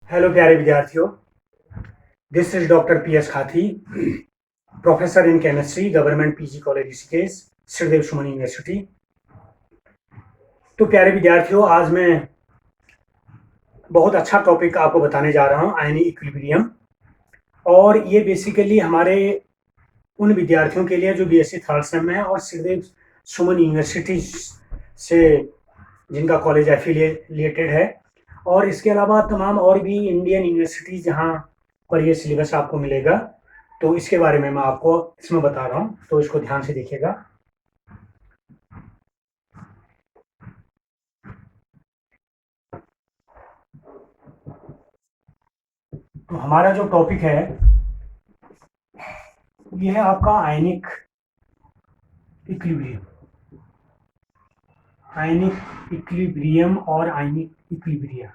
Hello प्यारे विद्यार्थियों, this is doctor P S. Khathi, professor in chemistry, government PG college Rishikesh, Shridev Suman university. तो प्यारे विद्यार्थियों, आज मैं बहुत अच्छा टॉपिक आपको बताने जा रहा हूँ, आयनिक इक्विलिब्रियम। और ये बेसिकली हमारे उन विद्यार्थियों के लिए जो बीएससी थर्ड सेम में है और श्रीदेव सुमन यूनिवर्सिटी से जिनका कॉलेज एफिलिएटेड है, और इसके अलावा तमाम और भी इंडियन यूनिवर्सिटी जहाँ पर ये सिलेबस आपको मिलेगा। तो इसके बारे में मैं आपको इसमें बता रहा हूँ, तो इसको ध्यान से देखिएगा। तो हमारा जो टॉपिक है ये है आपका आयनिक इक्विलिब्रियम। आयनिक इक्विलिब्रियम और आयनिक इक्विलिब्रिया।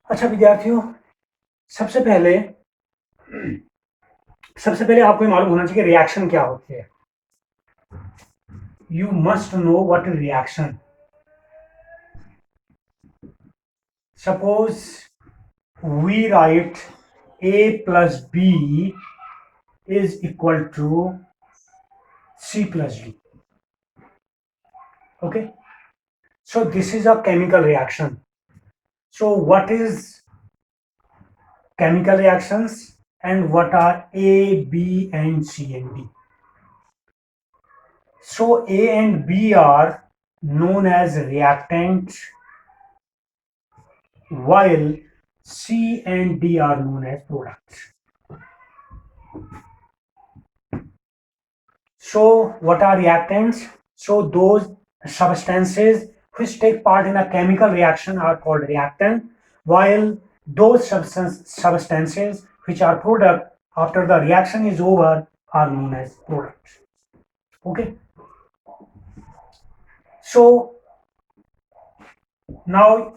अच्छा विद्यार्थियों, सबसे पहले आपको ये मालूम होना चाहिए कि रिएक्शन क्या होती है। You must know what is reaction. Suppose we write a plus b is equal to c plus d. Okay, so this is a chemical reaction. So what is chemical reactions and what are a, b and c and d? So a and b are known as reactant, while c and d are known as products. So what are reactants? So those substances which take part in a chemical reaction are called reactant, while those substances which are product after the reaction is over are known as products. Okay, so now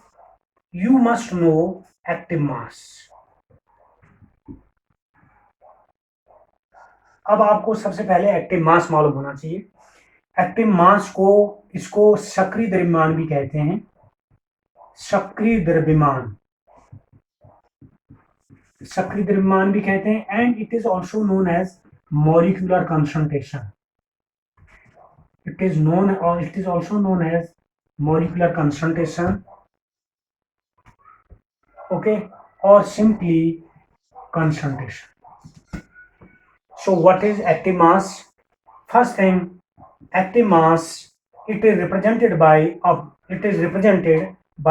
you must know active mass. अब आपको सबसे पहले active mass मालूम होना चाहिए। Active mass को इसको सक्रिय द्रव्यमान भी कहते हैं, सक्रिय द्रव्यमान, सक्रिय द्रव्यमान भी कहते हैं। And it is also known as molecular concentration. It is known और it is also known as molecular concentration, okay, और simply concentration. So what is active mass? First thing, active mass, it is represented by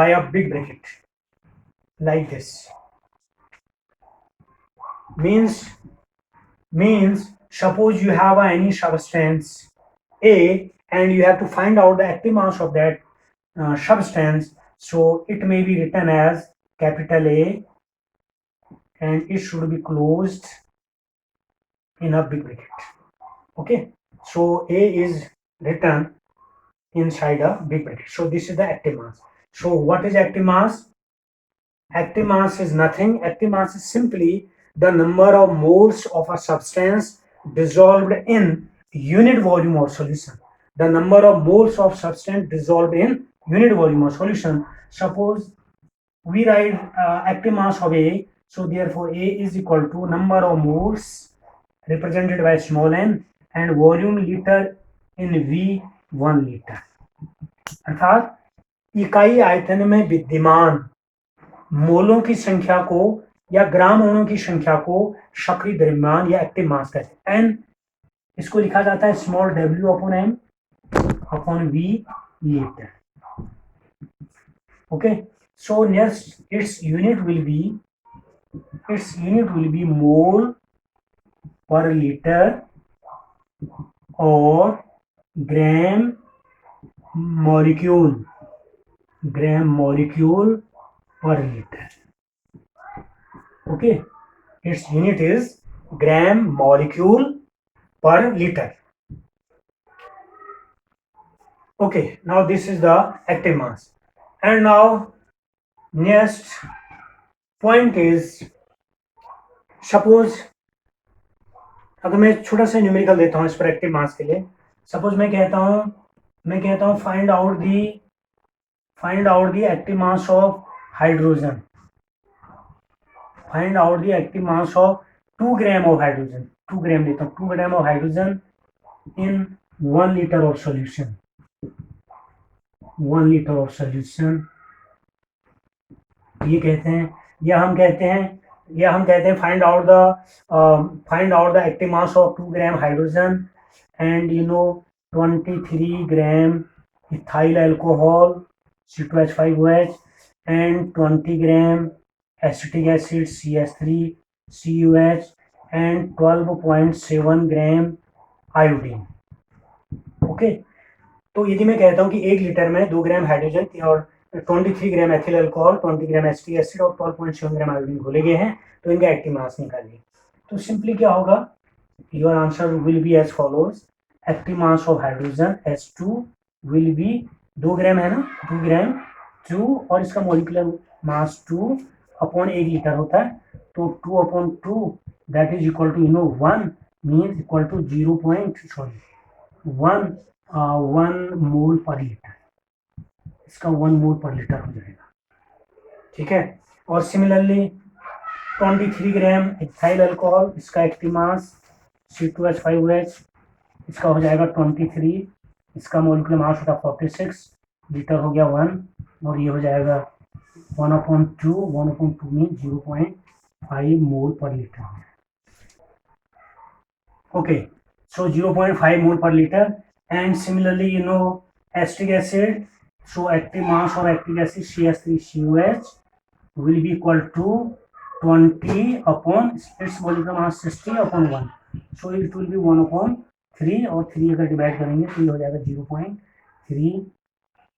a big bracket like this. Means suppose you have any substance A and you have to find out the active mass of that substance. So it may be written as capital A and it should be closed in a big bracket. Okay, so A is written inside a big bracket. So this is the active mass. So what is active mass? Active mass is nothing. Active mass is simply the number of moles of a substance dissolved in unit volume of solution. The number of moles of substance dissolved in unit volume of solution. Suppose we write active mass of A. So therefore A is equal to number of moles represented by small n and volume liter in V 1 liter. अर्थात इकाई आयतन में विद्यमान मोलों की संख्या को या ग्राम अणुओं की संख्या को सक्रिय द्रव्यमान या एक्टिव मास कहते हैं। एन इसको लिखा जाता है small w upon M upon V litre. Okay, so next its unit will be mole per litre और gram molecule per liter. Okay, its unit is gram molecule per liter. Okay, now this is the active mass. And now next point is, suppose अगर मैं छोटा सा numerical देता हूँ इस पर active mass के लिए। सपोज मैं कहता हूँ मैं कहता हूँ find out the active mass of hydrogen, find out the active mass of 2 gram of hydrogen, 2 ग्राम लेता हूँ, 2 gram of hydrogen in 1 litre of solution, 1 litre of solution, ये कहते हैं, या हम कहते हैं find out the active mass of 2 gram hydrogen and 23 gram ethyl alcohol C2H5OH and 20 gram acetic acid CS3CuH and 12.7 gram iodine. Okay, तो यदि मैं कहता हूँ कि 1 लीटर में 2 ग्राम हाइड्रोजन और 23 ग्राम एथिल अल्कोहल, 20 ग्राम एसिटिक एसिड और 12.7 ग्राम आयोडीन घोले गए हैं, तो इनका एक्टिव मास निकालिए। तो सिंपली क्या होगा, your answer will be as follows, active mass of hydrogen H2 will be 2 gram है ना, 2 ग्राम 2 और इसका मोलिकुलर मास 2 अपॉन 1 लीटर होता है, तो 2 upon 2 that is equal to 1 means equal to 1 mole per litre, इसका 1 मोल पर लीटर हो जाएगा, ठीक है। और सिमिलरली 23 ग्राम इथाइल अल्कोहल, इसका एक्टिव मास C2H5OH, इसका हो जाएगा 23, इसका मोलिकुलर मास होता है 46, लीटर हो गया 1 और ये हो जाएगा 1/2, 1/2 mean 0.5 mole per litre. Okay, so 0.5 mole per liter, and similarly acetic acid, so active mass of acetic acid CS3CuH will be equal to 20 upon its molecular mass 60 upon 1, so it will be 1/3 और 3 अगर divide करेंगे तो ये हो जाएगा 0.3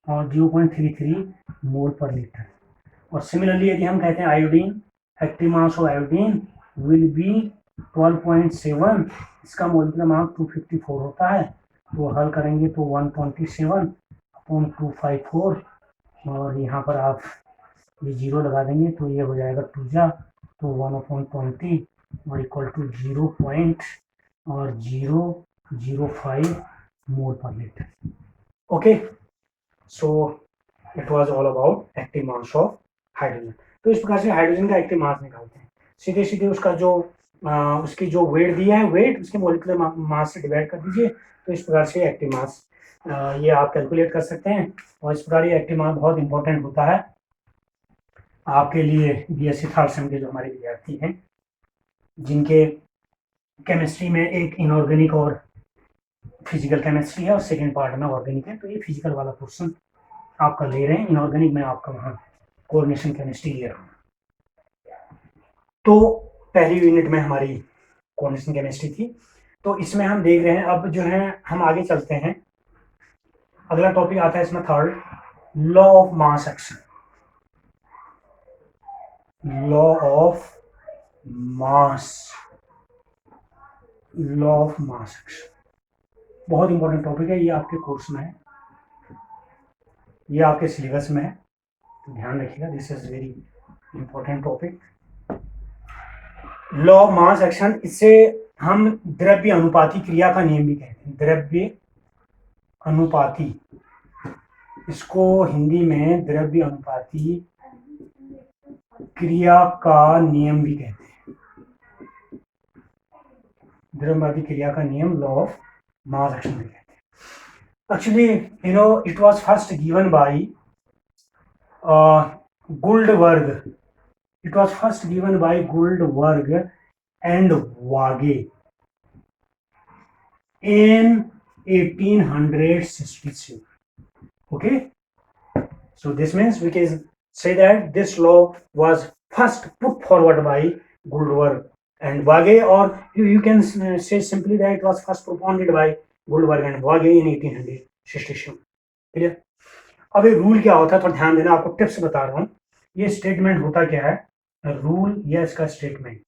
और 0.33 मोल per litre. और similarly यदि हम कहते हैं iodine, active mass of iodine will be 12.7, इसका मोलिकुलर मास 254 होता है, तो हल करेंगे तो 127/254 और यहाँ पर आप ये 0 लगा देंगे तो ये हो जाएगा 2 जा तो 1/20 और equal to 0.005 mole per litre. Okay, so it was all about active mass of hydrogen. तो इस प्रकार से हाइड्रोजन का एक्टिव मास निकालते हैं, सीधे सीधे उसका जो उसकी जो वेट दिया है, वेट उसके मोलिकुलर मास से डिवाइड कर दीजिए, तो इस प्रकार से एक्टिव मास ये आप कैलकुलेट कर सकते हैं। और इस प्रकार ये एक्टिव मास बहुत इंपॉर्टेंट होता है आपके लिए, बीएससी थर्ड सेम के जो हमारे विद्यार्थी हैं जिनके केमिस्ट्री में एक इनऑर्गेनिक और फिजिकल केमिस्ट्री है और सेकेंड पार्ट में ऑर्गेनिक है, तो ये फिजिकल वाला पोर्शन आपका ले रहे हैं, इनऑर्गेनिक में आपका वहाँ कोऑर्डिनेशन केमिस्ट्री ले रहा हूँ। तो पहली यूनिट में हमारी कोऑर्डिनेशन केमिस्ट्री थी, तो इसमें हम देख रहे हैं, अब जो है हम आगे चलते हैं, अगला टॉपिक आता है इसमें third, law of mass action, law of mass action बहुत इंपॉर्टेंट टॉपिक है, ये आपके कोर्स में है, ये आपके सिलेबस में है, तो ध्यान रखिएगा, this is very important topic. Law of mass action, इससे हम द्रव्य अनुपाती क्रिया का नियम भी कहते हैं, द्रव्य अनुपाती, इसको हिंदी में द्रव्य अनुपाती क्रिया का नियम भी कहते हैं, द्रव्य अनुपाती क्रिया का नियम, लॉ ऑफ मास एक्शन भी कहते हैं। Actually, it was first given by Guldberg. It was first given by Guldberg and Wage in 1867. Okay, so this means we can say that this law was first put forward by Guldberg and Wage, or you can say simply that it was first propounded by Guldberg and Wage in 1867. Clear. अब ये rule क्या होता है, थोड़ा ध्यान देना, आपको tips बता रहा हूँ, ये स्टेटमेंट होता क्या है, रूल या इसका स्टेटमेंट।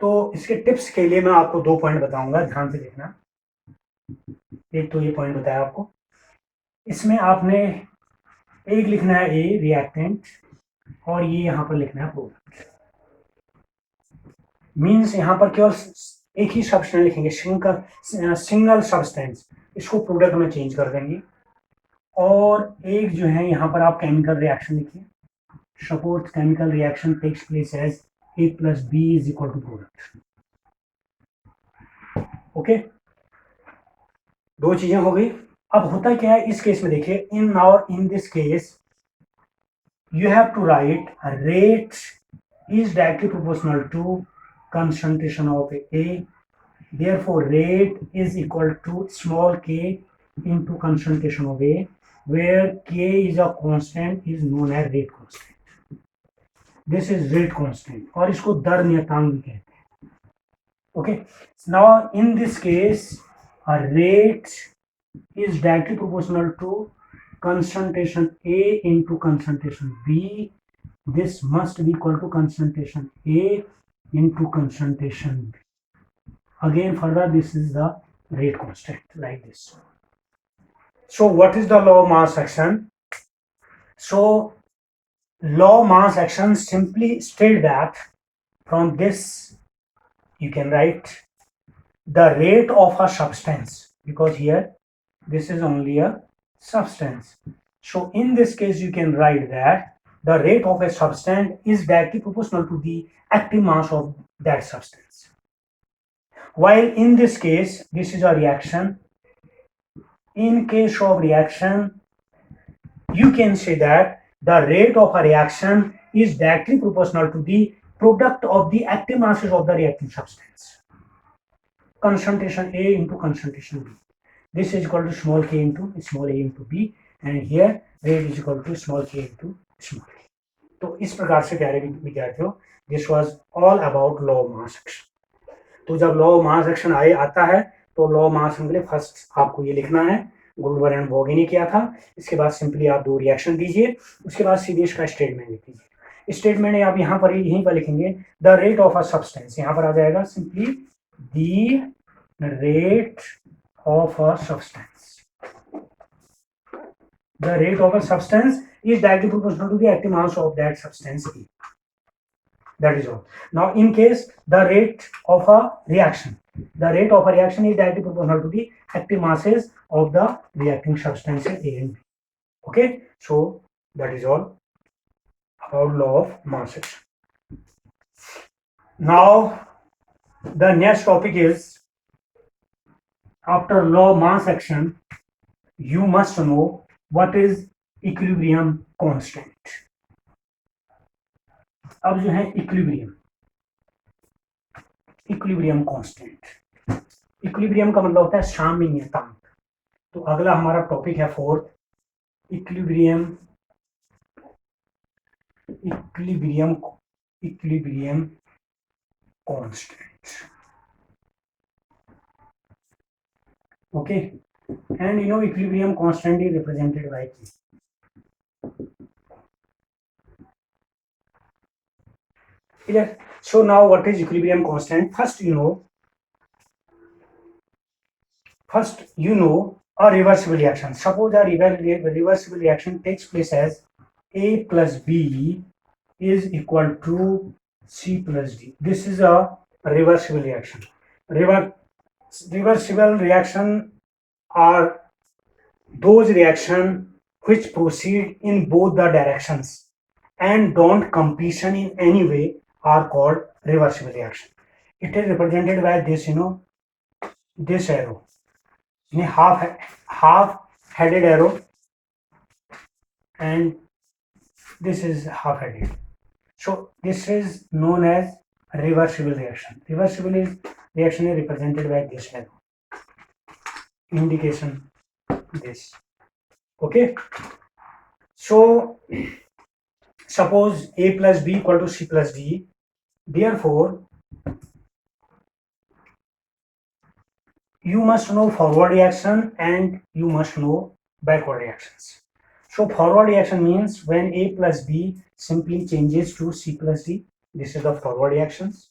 तो इसके टिप्स के लिए मैं आपको 2 पॉइंट बताऊंगा, ध्यान से देखना। एक तो ये पॉइंट बताया आपको, इसमें आपने एक लिखना है ए रिएक्टेंट और ये यहाँ पर लिखना है प्रोडक्ट। मीन्स यहाँ पर केवल एक ही सब्सटेंस लिखेंगे, सिंगल सब्सटेंस, इसको प्रोडक्ट में चेंज कर देंगे। और एक जो है यहाँ पर आप केमिकल रिएक्शन लिखिए, suppose chemical reaction takes place as A plus B is equal to product. Okay, दो चीजें हो गई। अब होता क्या है इस केस में, देखिए in this case you have to write a rate is directly proportional to concentration of A. Therefore, rate is equal to small k into concentration of A, where k is a constant is known as rate constant. This is rate constant और इसको दर नियतांक भी कहते हैं। Okay, now in this case, a rate is directly proportional to concentration A into concentration B. This must be equal to concentration A into concentration B. Again further, this is the rate constant like this. So what is the law of mass action? So law of mass action simply state that from this you can write the rate of a substance, because here this is only a substance. So in this case you can write that the rate of a substance is directly proportional to the active mass of that substance. While in this case this is a reaction, in case of reaction you can say that the rate of a reaction is directly proportional to the product of the active masses of the reacting substance, concentration A into concentration B. This is equal to small k into small a into b, and here rate is equal to small k into small a. तो इस प्रकार से प्यारे विद्यार्थियों, this was all about law of mass action. तो जब law of mass action आता है तो लॉ ऑफ मास एक्शन के लिए फर्स्ट आपको ये लिखना है, गुल्बर एंड वोगे ने किया था। इसके बाद सिंपली आप दो रिएक्शन दीजिए, उसके बाद सीधे इसका स्टेटमेंट लिख दीजिए। स्टेटमेंट आप यहाँ पर यहीं पर लिखेंगे the rate of a substance, यहाँ पर आ जाएगा simply the rate of a substance. The rate of a substance is directly proportional to the active mass of that substance E. That is all. Now, in case the rate of a reaction is directly proportional to the active masses of the reacting substances A and B. Okay, so that is all about law of mass action. Now, the next topic is, after law of mass action, you must know what is equilibrium constant. अब जो है equilibrium constant, equilibrium का मतलब होता है साम्यनियतांक। तो अगला हमारा टॉपिक है fourth, equilibrium constant. Okay, and you know equilibrium constant is represented by K. So now what is equilibrium constant? First you know a reversible reaction. Suppose a reversible reaction takes place as A plus B is equal to C plus D. This is a reversible reaction. Reversible reaction are those reactions which proceed in both the directions and don't competition in any way are called reversible reaction. It is represented by this, this arrow, half-headed arrow, and this is half-headed. So this is known as reversible reaction. Reversible reaction is represented by this arrow, indication this. Okay, so suppose A plus B equal to C plus D, therefore you must know forward reaction and you must know backward reactions. So forward reaction means when A plus B simply changes to C plus D, this is the forward reactions.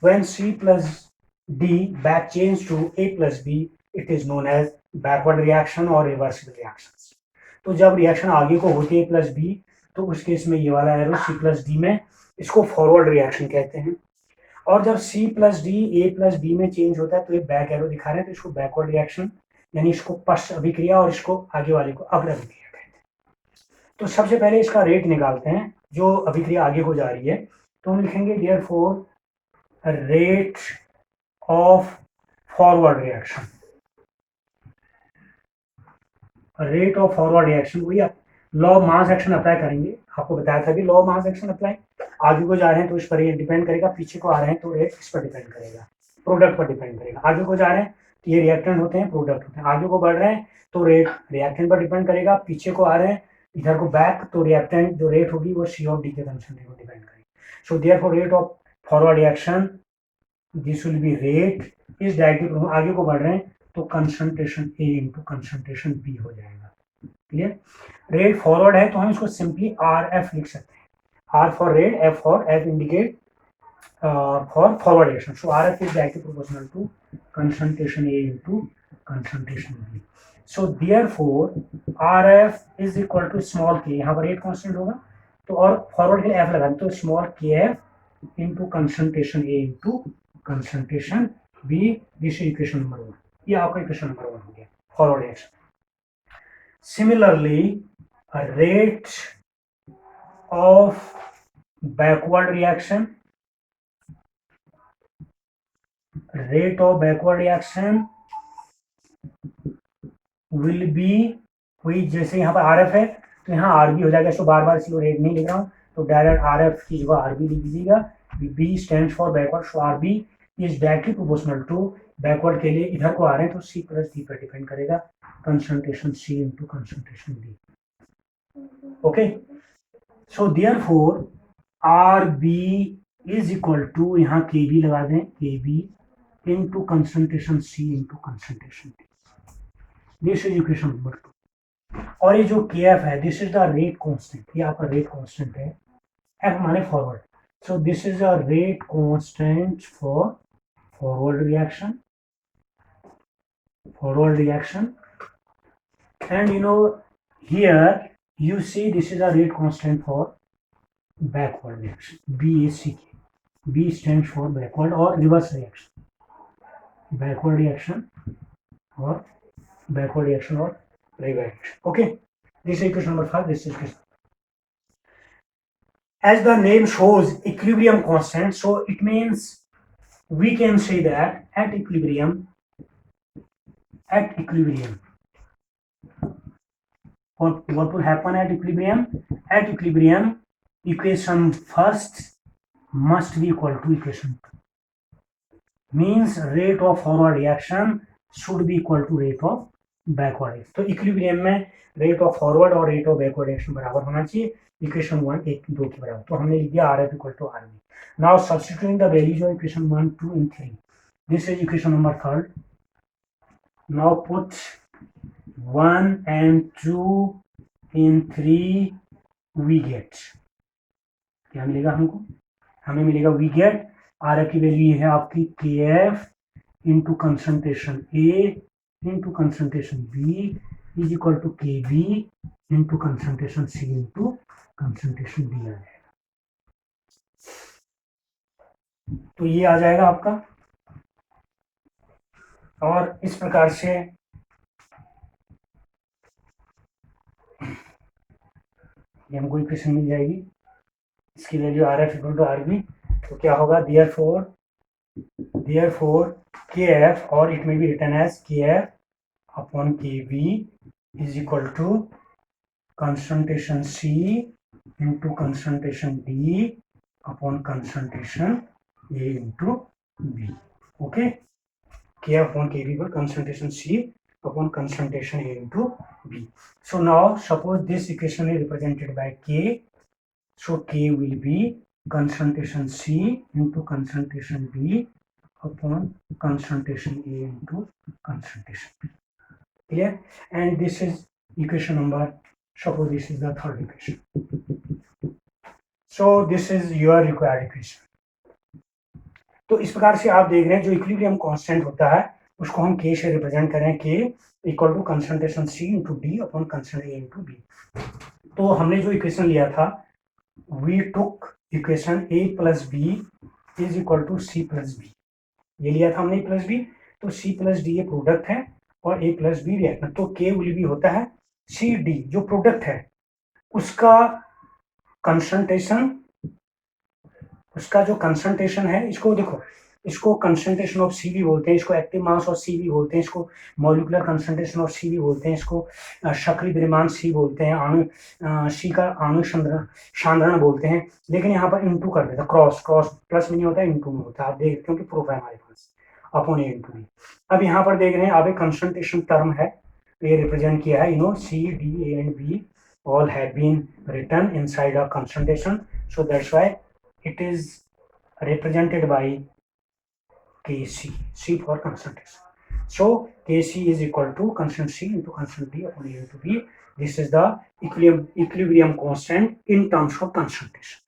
When C plus D back change to A plus B, it is known as backward reaction or reversible reactions. तो जब reaction आगे को होती है plus B, तो उस case में ये वाला एरो C plus D में, इसको फॉरवर्ड रिएक्शन कहते हैं। और जब C plus D A plus B में चेंज होता है तो ये बैक एरो दिखा रहे हैं, तो इसको बैकवर्ड रिएक्शन यानी इसको पश्च अभिक्रिया और इसको आगे वाले को अग्र अभिक्रिया कहते हैं। तो सबसे पहले इसका रेट निकालते हैं जो अभिक्रिया आगे को जा रही है, तो हम लिखेंगे therefore rate of forward reaction, rate of forward reaction वही law of mass action apply करेंगे। आपको बताया था कि law of mass action apply, आगे को जा रहे हैं तो इस पर डिपेंड करेगा, पीछे को आ रहे हैं तो रेट इस पर डिपेंड करेगा, प्रोडक्ट पर डिपेंड करेगा। आगे को जा रहे हैं तो ये रिएक्टेंट होते हैं, प्रोडक्ट होते हैं। आगे को बढ़ रहे हैं तो रेट रिएक्टेंट पर डिपेंड करेगा, पीछे को आ रहे हैं इधर को बैक तो रिएक्टेंट जो रेट होगी वो C ऑफ D के कंसंट्रेशन को डिपेंड करेगी। So therefore rate of forward reaction this will be rate इस डायरेक्टिव, आगे को बढ़ रहे हैं तो concentration A into concentration B हो जाएगा। क्लियर? रेट फॉरवर्ड है तो हम इसको सिंपली RF लिख सकते हैं, R for rate, F for F indicate for forward reaction. So RF is directly proportional to concentration A into concentration B. So therefore RF is equal to small k, यहाँ पर rate constant होगा तो और forward के लिए F लगाएं तो small kf into concentration A into concentration B. This is equation number 1, ये आपका इक्वेशन नंबर 1 हो गया forward reaction. Similarly a rate of backward reaction, rate of backward reaction will be, वही जैसे यहाँ पर RF है तो यहाँ RB हो जाएगा। इसको बार बार इसलिए रेट नहीं लिख रहा हूँ तो डायरेक्ट RF की जगह RB लिख दीजिएगा। B stands for backward, so RB is directly proportional to backward के लिए इधर को आ रहे हैं तो C प्लस D पर डिपेंड करेगा, concentration C into concentration D। Okay, so therefore RB is equal to, यहाँ KB लगा दें, KB into concentration C into concentration D. This is equation number 2। और ये जो KF है this is the rate constant, ये आपका रेट कांस्टेंट है, F माने forward. So this is a rate constant for forward reaction and you know here you see this is a rate constant for backward reaction, BACK. B stands for backward or reverse reaction, backward reaction or reverse reaction. Okay, this is equation number 5, this is equation. As the name shows equilibrium constant, so it means we can say that at equilibrium what will happen at equilibrium? At equilibrium equation first must be equal to equation 2, means rate of forward reaction should be equal to rate of backward reaction. तो equilibrium में rate of forward और rate of backward reaction बराबर होना चाहिए, equation 1 1 2 के बराबर। तो हमने लिख दिया RF equal to RB। Now substituting the values of equation 1 2 and 3, this is equation number 3rd। Now put 1 and 2 in 3, we get, क्या मिलेगा हमको? हमें मिलेगा वी गेट RF की वैल्यू ये है आपकी KF into concentration A into concentration B is equal to KB into concentration C into concentration D आ जाएगा। तो ये आ जाएगा आपका, और इस प्रकार से ये हमको इक्वेशन मिल जाएगी, इसकी value RF equal to RB। तो क्या होगा? देयरफॉर KF, और it may be written as KF upon KB is equal to concentration C into concentration D upon concentration A into B। Okay, KF upon KB पर concentration C upon concentration A into B. So now suppose this equation is represented by K, so K will be concentration C into concentration B upon concentration A into concentration B. Clear? And this is equation number, suppose this is the 3rd equation. So this is your required equation. तो इस प्रकार से आप देख रहे हैं जो equilibrium constant होता है उसको हम K से रिप्रेजेंट करें, K equal to concentration C into D upon concentration A into B। तो हमने जो इक्वेशन लिया था, we took equation A plus B is equal to C plus B, ये लिया था हमने प्लस बी, तो सी प्लस डी ये प्रोडक्ट है और ए प्लस बी रिएक्टेंट, तो के विल बी होता है सी डी जो प्रोडक्ट है उसका कंसंट्रेशन, उसका जो कंसंट्रेशन है, इसको देखो, इसको कंसंट्रेशन ऑफ सी भी बोलते हैं, इसको एक्टिव मास ऑफ सी भी बोलते हैं, इसको मॉलिक्यूलर कंसंट्रेशन ऑफ सी भी बोलते हैं, इसको सक्रिय द्रव्यमान सी बोलते हैं, अणु सी का आणविक सांद्रण बोलते हैं, लेकिन यहाँ पर इंटू कर देता, क्रॉस क्रॉस प्लस में नहीं होता, इंटू में होता है, आप देख क्योंकि प्रूफ है हमारे पास अपॉन ए इंटू बी। अब यहाँ पर देख रहे हैं, अब एक कंसंट्रेशन टर्म है, तो ये रिप्रेजेंट किया है, C D A and B all have been written inside a concentration, so that's why it is represented by Kc, C for concentration. So Kc is equal to constant C into constant D upon A into B. This is the equilibrium constant in terms of concentration.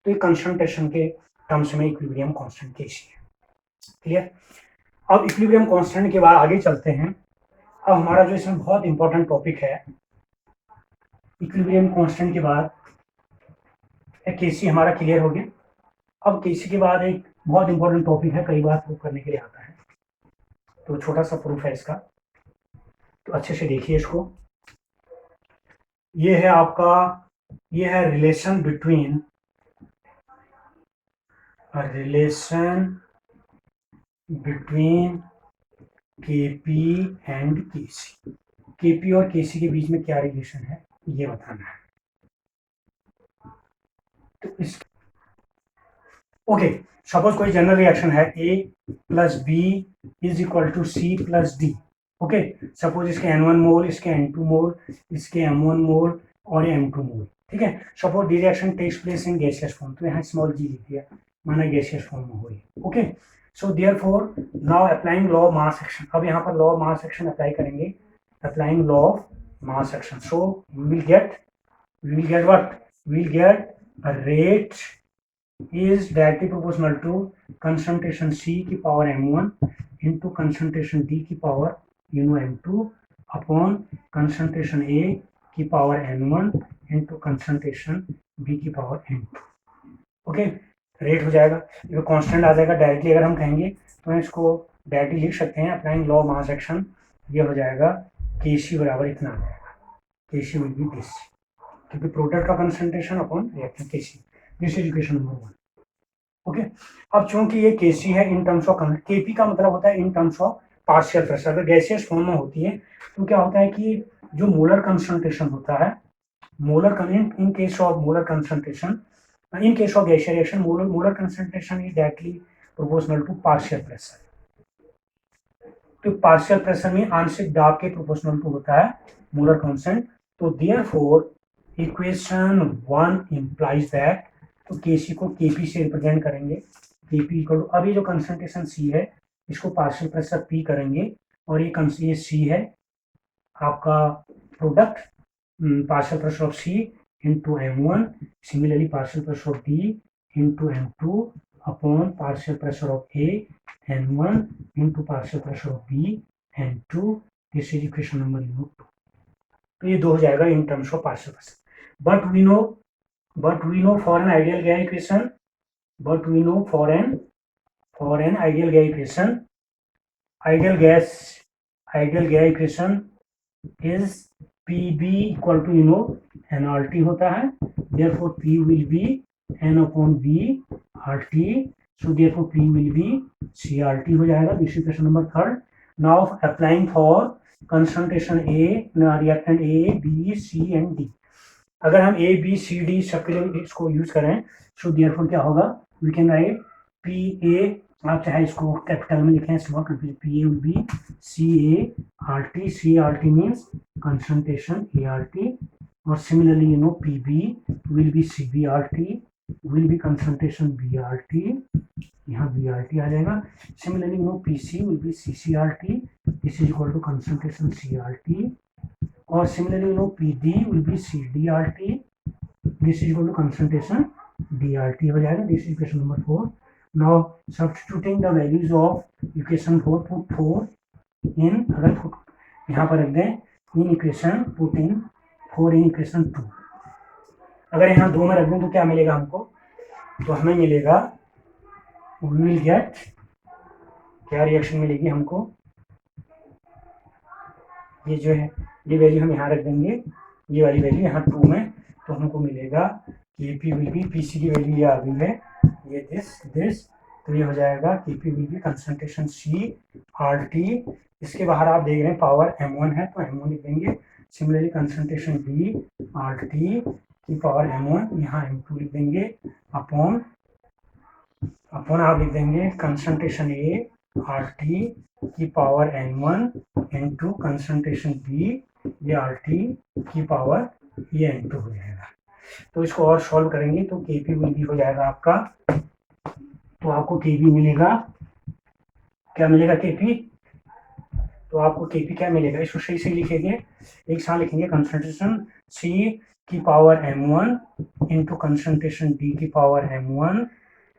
तो ये concentration के terms में equilibrium constant Kc है, clear. अब equilibrium constant के बाद आगे चलते हैं। अब हमारा जो इसमें बहुत इंपॉर्टेंट टॉपिक है, इक्विलिब्रियम कांस्टेंट के बाद केसी हमारा क्लियर हो गया। अब केसी के बाद एक बहुत इंपॉर्टेंट टॉपिक है, कई बार प्रूव करने के लिए आता है, तो छोटा सा प्रूफ है इसका, तो अच्छे से देखिए इसको। ये है आपका, ये है relation between KP and KC. KP और केसी के बीच में क्या रिलेशन है ये बताना है। तो इस ओके, सपोज कोई जनरल रिएक्शन है, A plus B is equal to C plus D. Okay, suppose इसके N1 मोल, इसके N2 मोल, इसके M1 मोल और M2 मोल, ठीक है। Suppose the reaction takes place in gaseous form, तो यहाँ स्मॉल जी लिख दिया, माना गैसियस फॉर्म में हो रही है। Okay, so therefore now applying law of mass action, अब यहाँ पर law of mass action apply करेंगे, applying law of mass action, so we will get what? We will get a rate is directly proportional to concentration C की power m1 into concentration D की power m2 upon concentration A की power n1 into concentration B की power n2। Okay, rate हो जाएगा, ये constant आ जाएगा। Directly अगर हम कहेंगे तो इसको डायरेक्टली लिख सकते हैं, अप्लाइंग लॉ मास एक्शन, ये हो जाएगा Kc बराबर इतना आ जाएगा, Kc विल बी दिस, क्योंकि प्रोडक्ट का concentration upon reactant Kc। This is equation number 1। Okay, अब चूंकि ये Kc है इन टर्म्स ऑफ, Kp का मतलब होता है इन टर्म्स ऑफ पार्शियल प्रेशर। अगर गैसियस फॉर्म में होती है तो क्या होता है कि जो मोलर कंसंट्रेशन होता है, molar in case of molar concentration, in case of gaseous reaction molar concentration is directly proportional to partial pressure. तो पार्शियल प्रेशर में आंशिक दाब के प्रोपोर्शनल टू होता है मोलर कांस्टेंट। तो देयरफॉर इक्वेशन 1 इंप्लाइज दैट, तो Kc को Kp से रिप्रेजेंट करेंगे, Kp इक्वल टू, अभी जो कंसंट्रेशन C है इसको पार्शियल प्रेशर P करेंगे, और ये C है आपका product, partial pressure of C into M1, similarly partial pressure of D into M2 upon partial pressure of A N1 into partial pressure of B N2। This is equation number 2। तो ये 2 हो जाएगा in terms of partial pressure. But we know for an ideal gas equation, but we know for an ideal gas equation, ideal gas equation is Pb equal to nRT होता है, therefore P will be n upon V RT, so therefore P will be CRT हो जाएगा। This is question number 3। Now applying for concentration A, reactant A, B, C and D। अगर हम A, B, C, D सबके लिए इसको use करें, so therefore क्या होगा, वी कैन राइट PA, आप चाहे इसको कैपिटल में लिखें, small capital, PA will be CART, CRT means concentration ART, और similarly PB will be CBRT, will be concentration BRT, यहाँ BRT आ जाएगा। Similarly PC will be CCRT, this is equal to concentration CRT, और similarly PD will be CDRT, this is equal to concentration DRT हो जाएगा। This is equation number 4। Now substituting the values of equation 4, put 4 इन, अगर यहाँ पर रख दें in equation, put in 4 in equation 2, अगर यहाँ 2 में रख दें तो क्या मिलेगा हमको, तो हमें मिलेगा वी विल गेट, क्या रिएक्शन मिलेगी हमको, ये जो है ये वैल्यू हम यहाँ रख देंगे, ये वाली वैल्यू यहाँ 2 में, तो हमको मिलेगा Kp विल बी, Pc की वैल्यू ये आ गई है, ये दिस, तो ये हो जाएगा Kp will be concentration C RT, इसके बाहर आप देख रहे हैं पावर m1 है तो m1 लिख देंगे, सिमिलरली कंसंट्रेशन D RT की पावर m1, यहाँ m2 लिख देंगे, अपॉन आप लिख देंगे कंसंट्रेशन A RT की power n1 into concentration B, ये RT की पावर ये n2 हो जाएगा। तो इसको और सॉल्व करेंगे तो Kp विल बी हो जाएगा आपका, तो आपको Kp मिलेगा, क्या मिलेगा Kp, तो आपको Kp क्या मिलेगा, इसको सही से लिखेंगे, एक साथ लिखेंगे कंसंट्रेशन C की power m1 into concentration D की power m1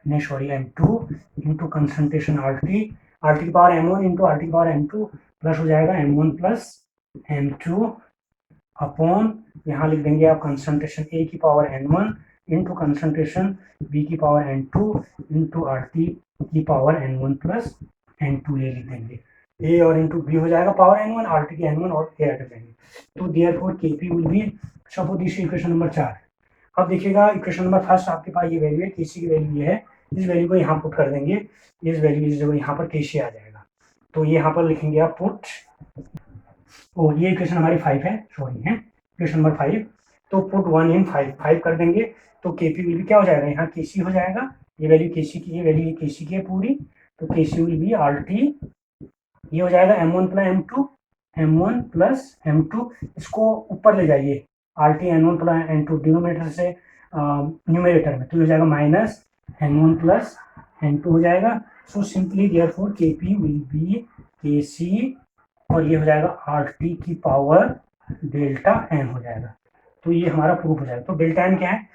m2 into concentration RT की पावर m1 इंटू RT की पावर m2 प्लस हो जाएगा m1 प्लस m2 अपॉन, यहाँ लिख देंगे आप कंसंट्रेशन A की power n1 into concentration B की पावर n2 इंटू RT की पावर n1 प्लस n2, ये लिख देंगे, A और इंटू B हो जाएगा पावर n1, RT की n1 और A रख देंगे, तो therefore Kp will be, suppose this equation number 4। अब देखिएगा इक्वेशन नंबर फर्स्ट आपके पास ये वैल्यू है, Kc की वैल्यू ये है, इस वैल्यू को यहाँ पुट कर देंगे, इस वैल्यू की जगह यहाँ पर Kc आ जाएगा, तो ये यहाँ पर लिखेंगे आप पुट, ओ ये इक्वेशन हमारी 5 है, सॉरी है इक्वेशन नंबर 5, तो पुट 1 इन 5 कर देंगे, तो Kp विल बी क्या हो जाएगा, यहाँ Kc हो जाएगा, ये वैल्यू Kc की, ये वैल्यू Kc की है पूरी, तो Kc विल बी RT, ये हो जाएगा m1 प्लस m2, इसको ऊपर ले जाइए, RT n1 plus n2 denominator से न्यूमरेटर में, तो ये हो जाएगा माइनस n1 प्लस n2 हो जाएगा, so simply therefore Kp will be Kc, और ये हो जाएगा RT की पावर डेल्टा n हो जाएगा, तो ये हमारा प्रूफ हो जाएगा। तो डेल्टा n क्या है,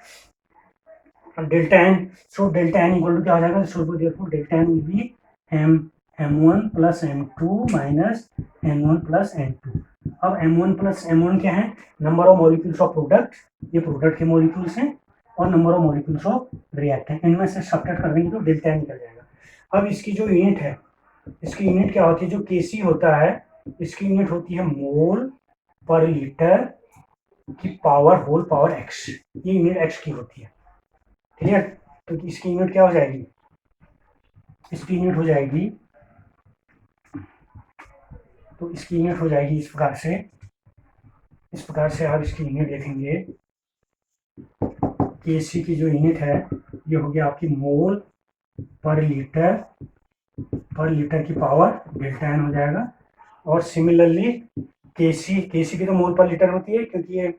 delta n, so delta n equal to क्या हो जाएगा, so therefore delta n will be m1 plus m2 minus n1 plus n2। अब m1 प्लस m1 क्या है, number of molecules of product, ये प्रोडक्ट के मॉलिक्यूल्स हैं, और number of molecules of reactant, इनमें से सब्ट्रैक्ट कर देंगे तो डेल्टा n निकल जाएगा। अब इसकी जो यूनिट है, इसकी यूनिट क्या होती है, जो Kc होता है इसकी यूनिट होती है मोल पर लीटर की पावर होल पावर x, ये यूनिट x की होती है, क्लियर। तो इसकी यूनिट क्या हो जाएगी, इसकी यूनिट हो जाएगी, तो इसकी यूनिट हो जाएगी इस प्रकार से आप इसकी यूनिट देखेंगे, Kc की जो यूनिट है ये हो गया आपकी मोल पर लीटर की पावर डेल्टा n हो जाएगा, और सिमिलरली Kc की तो मोल पर लीटर होती है, क्योंकि ये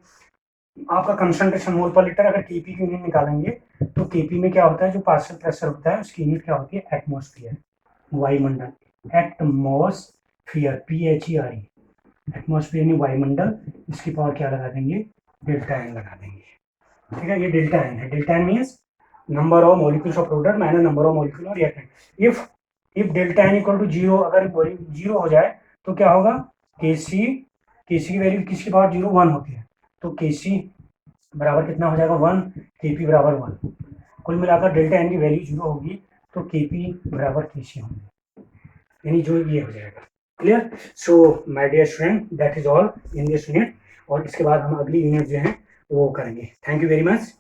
आपका कंसंट्रेशन मोल पर लीटर, अगर Kp की यूनिट निकालेंगे तो Kp में क्या होता है, जो पार्शियल प्रेशर होता है उसकी यूनिट क्या होती है, एटमॉस्फेयर, वायुमंडल, एटमॉस्फेयर PHERE, एटमॉस्फेयर यानी वायुमंडल, इसकी पावर क्या लगा देंगे, डेल्टा n लगा देंगे, ठीक है। ये डेल्टा n है, delta n means number of molecules of product minus number of molecule of reactant. If delta n equal to 0, अगर 0 हो जाए तो क्या होगा, Kc की वैल्यू किसकी पावर 0 1 होती है, तो Kc बराबर कितना हो जाएगा 1, Kp बराबर 1, कुल मिलाकर डेल्टा n की वैल्यू 0 होगी तो Kp बराबर Kc होंगे, यानी जो ये हो जाएगा, clear. So my dear student, that is all in this unit, और इसके बाद हम अगली यूनिट जो है वो करेंगे। Thank you very much.